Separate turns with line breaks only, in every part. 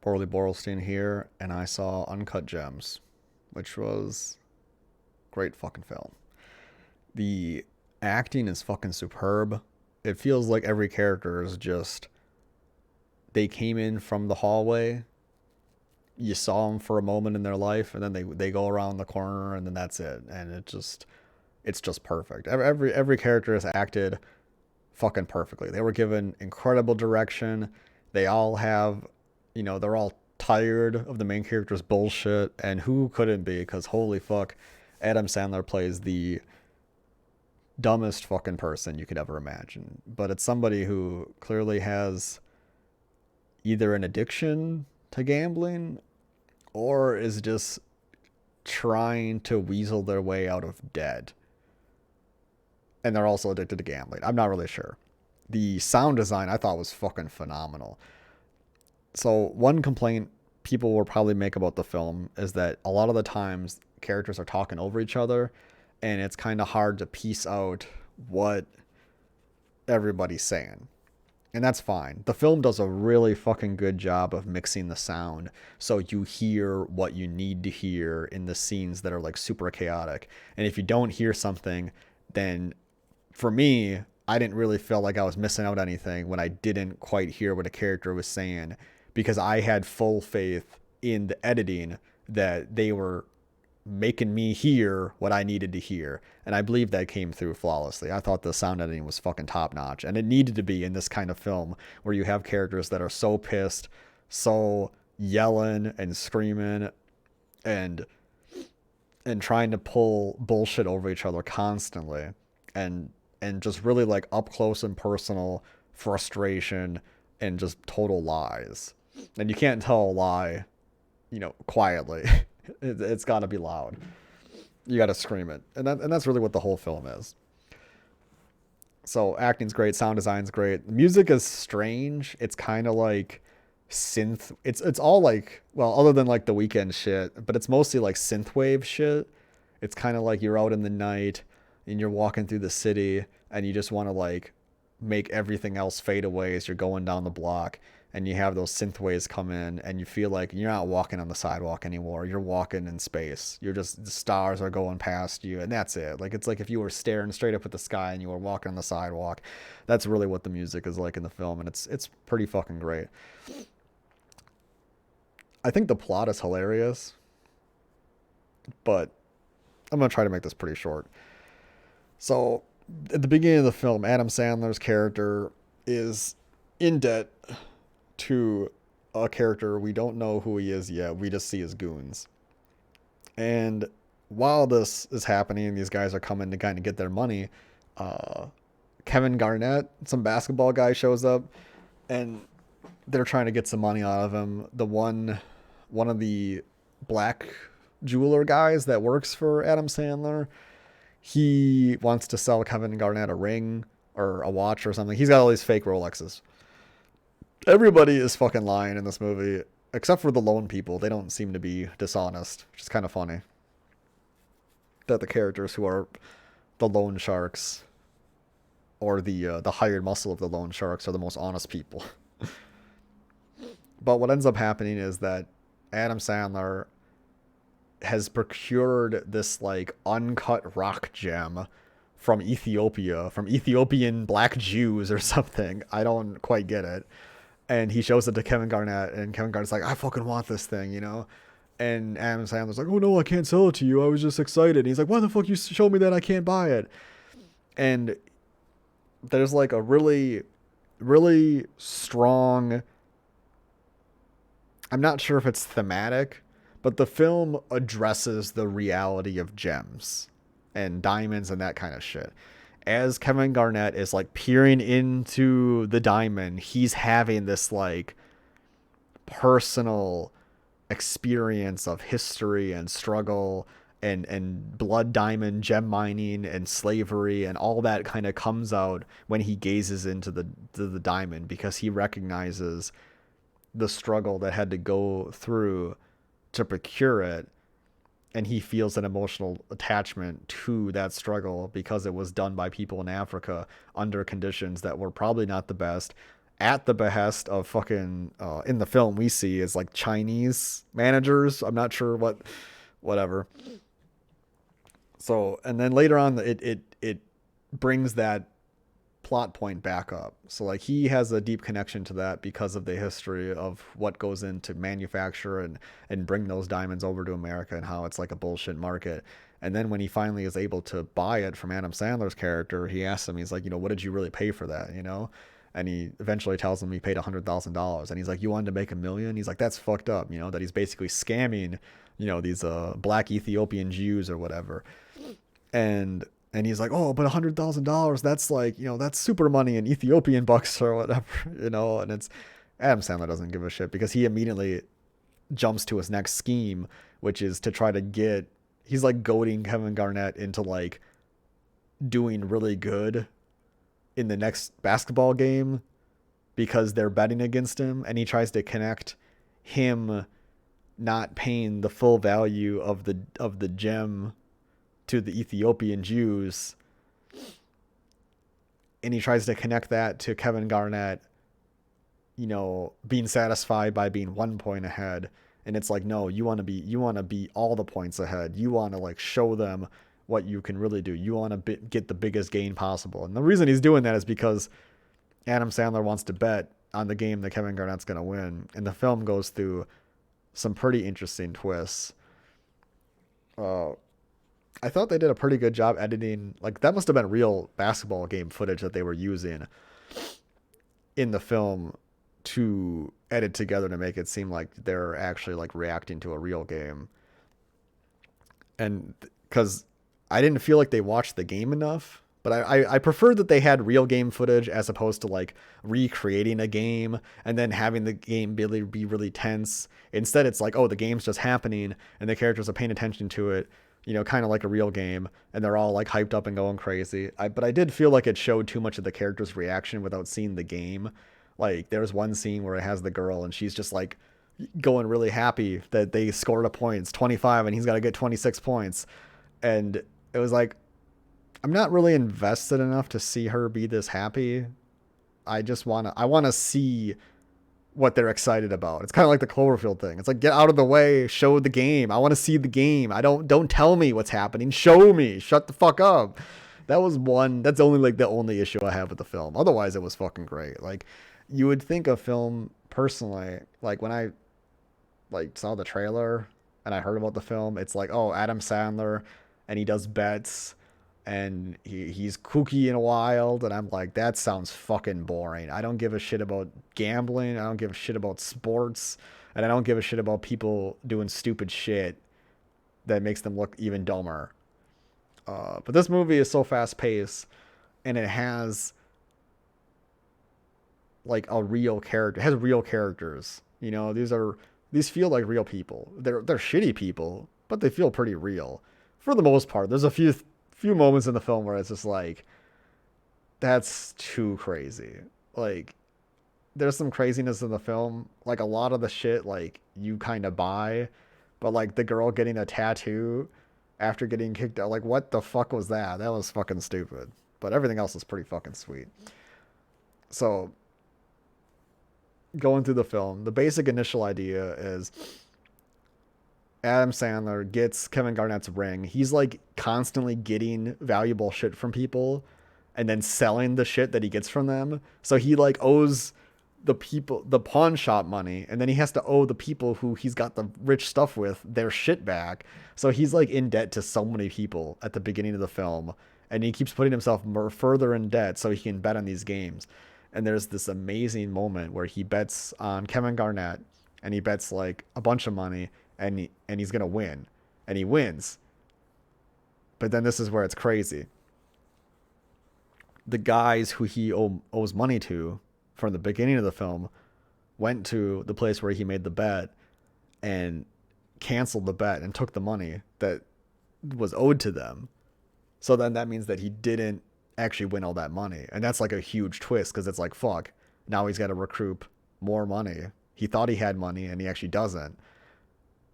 Borley Borlstein here, and I saw Uncut Gems, which was great fucking film. The acting is fucking superb. It feels like every character is just they came in from the hallway. You saw them for a moment in their life, and then they go around the corner, and then that's it. And it's just perfect. Every character is acted fucking perfectly. They were given incredible direction. They all have, they're all tired of the main character's bullshit, and who couldn't be? Because holy fuck, Adam Sandler plays the dumbest fucking person you could ever imagine. But it's somebody who clearly has either an addiction to gambling or is just trying to weasel their way out of debt. And they're also addicted to gambling. I'm not really sure. The sound design I thought was fucking phenomenal. So one complaint people will probably make about the film is that a lot of the times characters are talking over each other, and it's kind of hard to piece out what everybody's saying. And that's fine. The film does a really fucking good job of mixing the sound so you hear what you need to hear in the scenes that are like super chaotic. And if you don't hear something, then for me, I didn't really feel like I was missing out anything when I didn't quite hear what a character was saying, because I had full faith in the editing that they were making me hear what I needed to hear. And I believe that came through flawlessly. I thought the sound editing was fucking top notch. And it needed to be in this kind of film where you have characters that are so pissed, so yelling and screaming and trying to pull bullshit over each other constantly. And just really like up close and personal frustration and just total lies. And you can't tell a lie, quietly. It's got to be loud. You got to scream it. And that's really what the whole film is. So acting's great, sound design's great. The music is strange. It's kind of like synth. It's all like, well, other than like the weekend shit, but it's mostly like synthwave shit. It's kind of like you're out in the night and you're walking through the city and you just want to like make everything else fade away as you're going down the block, and you have those synthwaves come in and you feel like you're not walking on the sidewalk anymore. You're walking in space. You're just, the stars are going past you, and that's it. Like, it's like if you were staring straight up at the sky and you were walking on the sidewalk. That's really what the music is like in the film, and it's pretty fucking great. I think the plot is hilarious, but I'm going to try to make this pretty short. So, at the beginning of the film, Adam Sandler's character is in debt to a character. We don't know who he is yet. We just see his goons. And while this is happening, these guys are coming to kind of get their money. Kevin Garnett, some basketball guy, shows up, and they're trying to get some money out of him. One of the black jeweler guys that works for Adam Sandler, he wants to sell Kevin Garnett a ring or a watch or something. He's got all these fake Rolexes. Everybody is fucking lying in this movie, except for the lone people. They don't seem to be dishonest, which is kind of funny. That the characters who are the loan sharks, or the hired muscle of the loan sharks, are the most honest people. But what ends up happening is that Adam Sandler has procured this like uncut rock gem from Ethiopia, from Ethiopian black Jews or something. I don't quite get it. And he shows it to Kevin Garnett, and Kevin Garnett's like, I fucking want this thing, And Adam Sandler's like, oh no, I can't sell it to you. I was just excited. And he's like, why the fuck you showed me that? I can't buy it. And there's like a really, really strong, I'm not sure if it's thematic, but the film addresses the reality of gems and diamonds and that kind of shit. As Kevin Garnett is like peering into the diamond, he's having this like personal experience of history and struggle and blood diamond gem mining and slavery, and all that kind of comes out when he gazes into the diamond, because he recognizes the struggle that had to go through to procure it, and he feels an emotional attachment to that struggle because it was done by people in Africa under conditions that were probably not the best, at the behest of fucking in the film we see is like Chinese managers. I'm not sure whatever. So and then later on it brings that plot point back up. So like he has a deep connection to that because of the history of what goes into manufacture and bring those diamonds over to America and how it's like a bullshit market. And then when he finally is able to buy it from Adam Sandler's character, he asks him, he's like, what did you really pay for that, And he eventually tells him he paid $100,000. And he's like, you wanted to make $1 million? He's like, that's fucked up, that he's basically scamming, these black Ethiopian Jews or whatever. And he's like, oh, but $100,000, that's like, that's super money in Ethiopian bucks or whatever, and it's Adam Sandler doesn't give a shit because he immediately jumps to his next scheme, which is to try to he's like goading Kevin Garnett into like doing really good in the next basketball game because they're betting against him. And he tries to connect him not paying the full value of the gem to the Ethiopian Jews, and he tries to connect that to Kevin Garnett, being satisfied by being 1 point ahead. And it's like, no, you want to be all the points ahead. You want to like show them what you can really do. You want to get the biggest gain possible. And the reason he's doing that is because Adam Sandler wants to bet on the game that Kevin Garnett's going to win. And the film goes through some pretty interesting twists. I thought they did a pretty good job editing. Like that must have been real basketball game footage that they were using in the film to edit together to make it seem like they're actually like reacting to a real game. And because I didn't feel like they watched the game enough, but I preferred that they had real game footage as opposed to like recreating a game and then having the game be really tense. Instead, it's like, oh, the game's just happening and the characters are paying attention to it, kind of like a real game, and they're all like hyped up and going crazy. But I did feel like it showed too much of the character's reaction without seeing the game. Like there was one scene where it has the girl and she's just like going really happy that they scored a point. It's 25 and he's got to get 26 points. And it was like, I'm not really invested enough to see her be this happy. I want to see what they're excited about. It's kind of like the Cloverfield thing. It's like, get out of the way, show the game. I want to see the game. Don't tell me what's happening. Show me. Shut the fuck up. That's only like the only issue I have with the film. Otherwise it was fucking great. Like you would think a film personally, like when I like saw the trailer and I heard about the film, it's like, oh, Adam Sandler and he does bets and he's kooky and wild, and I'm like, that sounds fucking boring. I don't give a shit about gambling. I don't give a shit about sports, and I don't give a shit about people doing stupid shit that makes them look even dumber. But this movie is so fast paced, and it has like a real character. It has real characters. These feel like real people. They're shitty people, but they feel pretty real for the most part. There's a few moments in the film where it's just like, that's too crazy. Like there's some craziness in the film. Like a lot of the shit, like you kind of buy, but like the girl getting a tattoo after getting kicked out, like what the fuck was that? That was fucking stupid. But everything else is pretty fucking sweet. So going through the film, the basic initial idea is Adam Sandler gets Kevin Garnett's ring. He's like constantly getting valuable shit from people and then selling the shit that he gets from them. So he like owes the people the pawn shop money, and then he has to owe the people who he's got the rich stuff with their shit back. So he's like in debt to so many people at the beginning of the film, and he keeps putting himself further in debt so he can bet on these games. And there's this amazing moment where he bets on Kevin Garnett, and he bets like a bunch of money, and he's gonna win, and he wins. But then this is where it's crazy. The guys who he owes money to from the beginning of the film went to the place where he made the bet and canceled the bet and took the money that was owed to them. So then that means that he didn't actually win all that money. And that's like a huge twist, because it's like, fuck, now he's got to recoup more money. He thought he had money and he actually doesn't.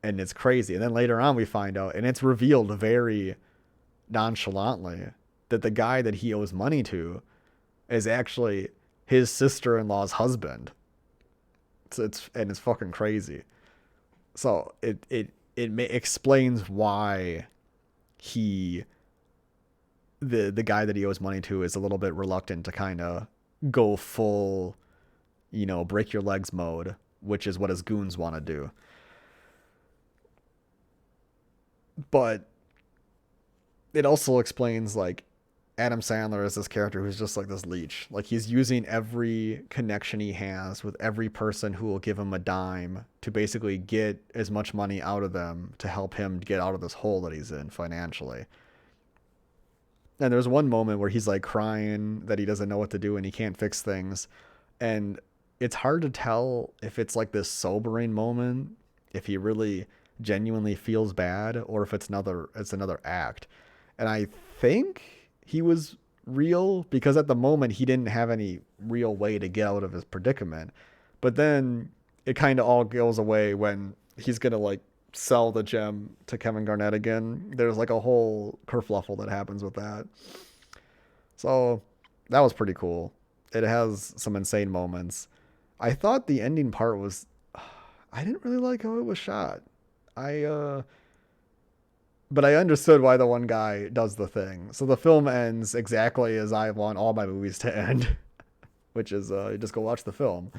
And it's crazy. And then later on we find out, and it's revealed very nonchalantly, that the guy that he owes money to is actually his sister-in-law's husband. It's fucking crazy. So it explains why he the guy that he owes money to is a little bit reluctant to kind of go full, break your legs mode, which is what his goons want to do. But it also explains like Adam Sandler is this character who's just like this leech. Like he's using every connection he has with every person who will give him a dime to basically get as much money out of them to help him get out of this hole that he's in financially. And there's one moment where he's like crying that he doesn't know what to do and he can't fix things. And it's hard to tell if it's like this sobering moment, if he really genuinely feels bad, or if it's another act. And I think he was real because at the moment he didn't have any real way to get out of his predicament. But then it kind of all goes away when he's gonna like sell the gem to Kevin Garnett again. There's like a whole kerfluffle that happens with that. So that was pretty cool. It has some insane moments. I thought the ending part was I didn't really like how it was shot. I but I understood why the one guy does the thing. So the film ends exactly as I want all my movies to end, which is you just go watch the film.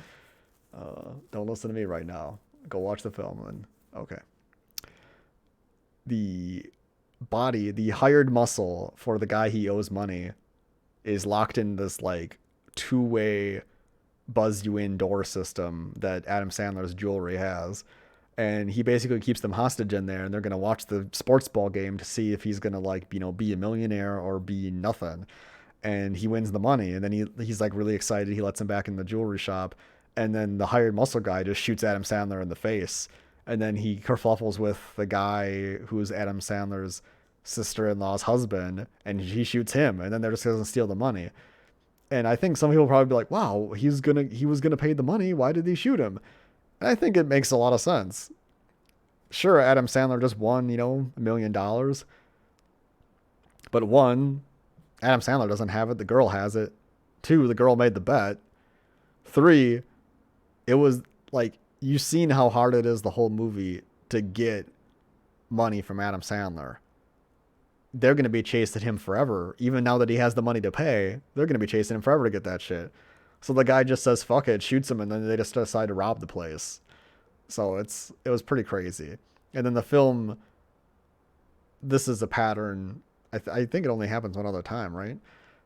Don't listen to me right now. Go watch the film and okay. The body, the hired muscle for the guy he owes money is locked in this like two-way buzz you in door system that Adam Sandler's jewelry has. And he basically keeps them hostage in there and they're going to watch the sports ball game to see if he's going to like, be a millionaire or be nothing. And he wins the money. And then he's like really excited. He lets him back in the jewelry shop. And then the hired muscle guy just shoots Adam Sandler in the face. And then he kerfluffles with the guy who's Adam Sandler's sister-in-law's husband, and he shoots him, and then they're just gonna steal the money. And I think some people will probably be like, "Wow, he was gonna pay the money. Why did he shoot him?" And I think it makes a lot of sense. Sure, Adam Sandler just won, $1 million, but one, Adam Sandler doesn't have it. The girl has it. Two, the girl made the bet. Three, it was like you've seen how hard it is the whole movie to get money from Adam Sandler. They're going to be chasing him forever. Even now that he has the money to pay, they're going to be chasing him forever to get that shit. So the guy just says, fuck it, shoots him, and then they just decide to rob the place. So it was pretty crazy. And then the film, this is a pattern. I think it only happens one other time, right?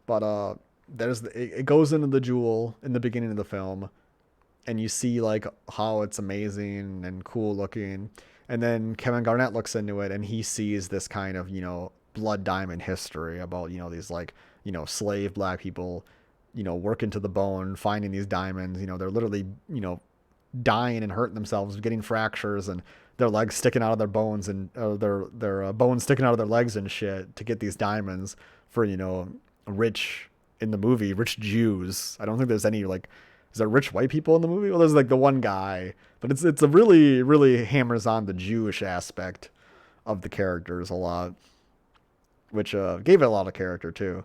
But it goes into the jewel in the beginning of the film, and you see like how it's amazing and cool looking. And then Kevin Garnett looks into it and he sees this kind of, blood diamond history about, these like, slave black people, working to the bone, finding these diamonds, they're literally, dying and hurting themselves, getting fractures and their legs sticking out of their bones and their bones sticking out of their legs and shit to get these diamonds for, rich in the movie, rich Jews. I don't think there's any like, is there rich white people in the movie? Well, there's like the one guy, but it's a really, really hammers on the Jewish aspect of the characters a lot, which gave it a lot of character too.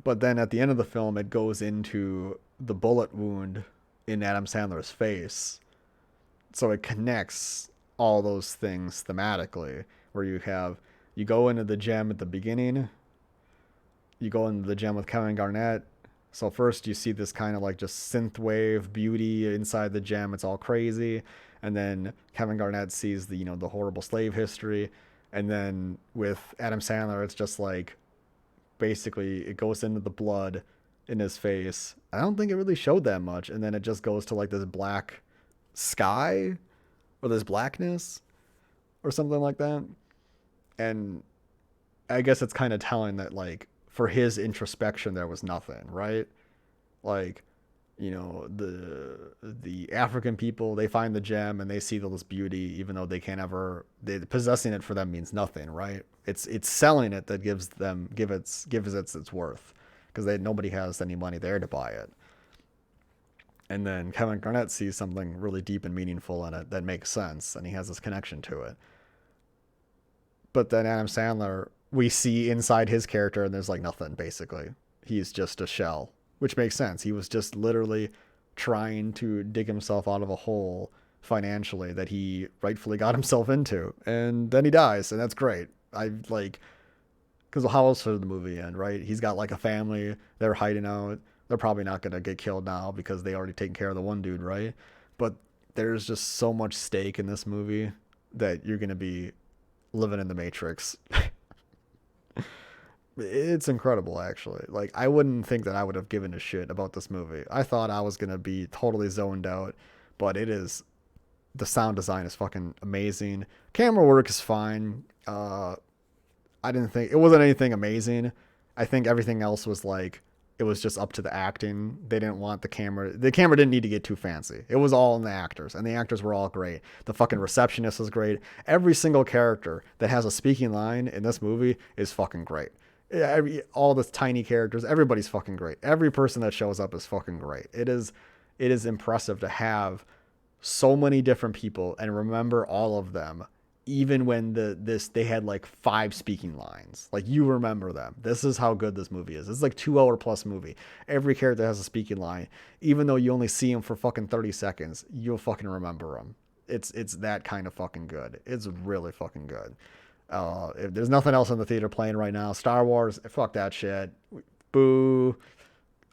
But then at the end of the film, it goes into the bullet wound in Adam Sandler's face. So it connects all those things thematically, where you go into the gem at the beginning, you go into the gem with Kevin Garnett. So first you see this kind of like just synthwave beauty inside the gem. It's all crazy. And then Kevin Garnett sees the horrible slave history. And then with Adam Sandler, it's just like, basically it goes into the blood in his face. I don't think it really showed that much. And then it just goes to like this black sky or this blackness or something like that. And I guess it's kind of telling that like for his introspection, there was nothing, right? Like, the African people, they find the gem and they see all this beauty, even though they can't ever, possessing it for them means nothing, right? It's selling it that gives it its worth, because nobody has any money there to buy it. And then Kevin Garnett sees something really deep and meaningful in it that makes sense, and he has this connection to it. But then Adam Sandler, we see inside his character, and there's like nothing, basically. he's just a shell, which makes sense. He was just literally trying to dig himself out of a hole financially that he rightfully got himself into, and then he dies, and that's great. I like, because how else would the movie end, right? He's got like a family, they're hiding out. They're probably not gonna get killed now because they already taken care of the one dude, right? But there's just so much stake in this movie that you're gonna be living in the Matrix. It's incredible, actually. Like, I wouldn't think that I would have given a shit about this movie. I thought I was gonna be totally zoned out, but it is. The sound design is fucking amazing. Camera work is fine. I didn't think it wasn't anything amazing. I think everything else was like it was just up to the acting. They didn't want the camera. The camera didn't need to get too fancy. It was all in the actors, and the actors were all great. The fucking receptionist was great. Every single character that has a speaking line in this movie is fucking great. All the tiny characters, everybody's fucking great. Every person that shows up is fucking great. It is impressive to have so many different people and remember all of them, even when they had like 5 speaking lines. Like, you remember them. This is how good this movie is. It's like 2 hour plus movie. Every character has a speaking line, even though you only see them for fucking 30 seconds. You'll fucking remember them. It's that kind of fucking good. It's really fucking good. If there's nothing else in the theater playing right now, Star Wars, fuck that shit. Boo.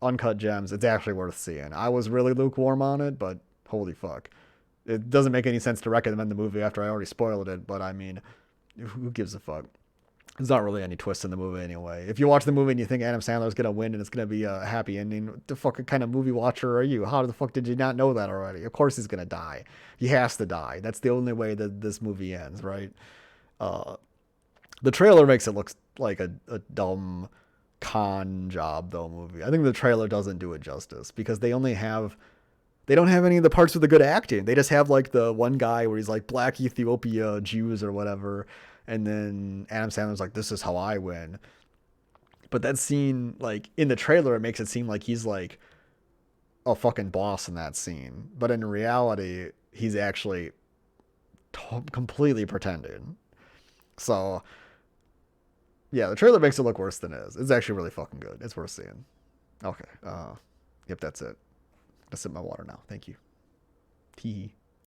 Uncut Gems. It's actually worth seeing. I was really lukewarm on it, but holy fuck. It doesn't make any sense to recommend the movie after I already spoiled it, but I mean, who gives a fuck? There's not really any twist in the movie anyway. If you watch the movie and you think Adam Sandler is going to win and it's going to be a happy ending, what the fuck kind of movie watcher are you? How the fuck did you not know that already? Of course he's going to die. He has to die. That's the only way that this movie ends, right? The trailer makes it look like a dumb con job, though, movie. I think the trailer doesn't do it justice because they don't have any of the parts with the good acting. They just have like the one guy where he's like Black Ethiopia Jews or whatever. And then Adam Sandler's like, this is how I win. But that scene, like in the trailer, it makes it seem like he's like a fucking boss in that scene. But in reality, he's actually completely pretending. So yeah, the trailer makes it look worse than it is. It's actually really fucking good. It's worth seeing. Okay. Yep, that's it. I'm gonna sip my water now. Thank you. Tee.